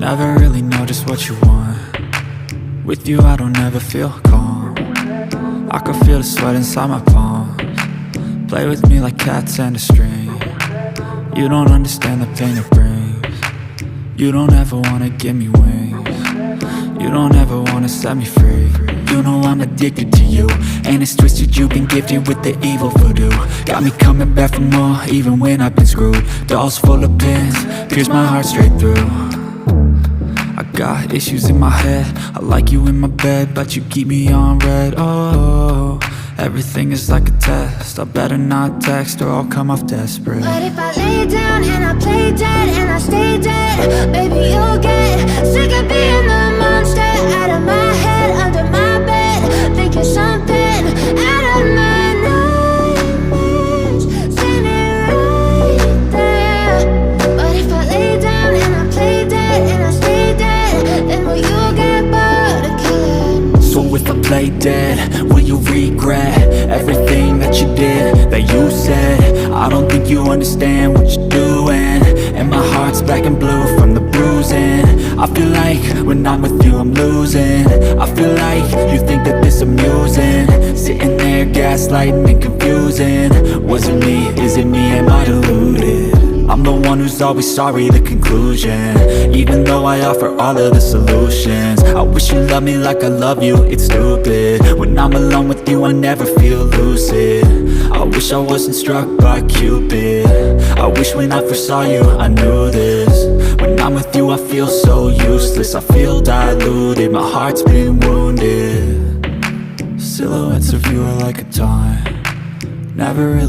Never really know just what you want. With you I don't ever feel calm. I can feel the sweat inside my palms. Play with me like cats and a string. You don't understand the pain it brings. You don't ever wanna give me wings. You don't ever wanna set me free. You know I'm addicted to you, and it's twisted, you've been gifted with the evil voodoo. Got me coming back for more, even when I've been screwed. Dolls full of pins, pierce my heart straight through. I got issues in my head, I like you in my bed, but you keep me on red. Oh, everything is like a test, I better not text or I'll come off desperate. But if I lay down and I play dead and I stay dead, baby you'll get sick of being the monster out of my head, under my bed, thinking something out of my nightmares, standing right there. But if I lay down and I play dead and I stay dead, then will you get bored of killing? So if I play dead, will you regret everything that you did, that you said? I don't think you understand what you're doing, and my heart's black and blue from the bruising. I feel like when I'm with you I'm losing. I feel like you think that this amusing, sitting there gaslighting and confusing. Was it me? Is it me? Am I deluded? I'm the one who's always sorry, the conclusion, even though I offer all of the solutions. I wish you loved me like I love you, it's stupid. When I'm alone with you I never feel lucid. I wish I wasn't struck by Cupid. I wish when I first saw you I knew this. When I'm with you I feel so useless, I feel diluted, my heart's been wounded. Silhouettes of you are like a taunt, never really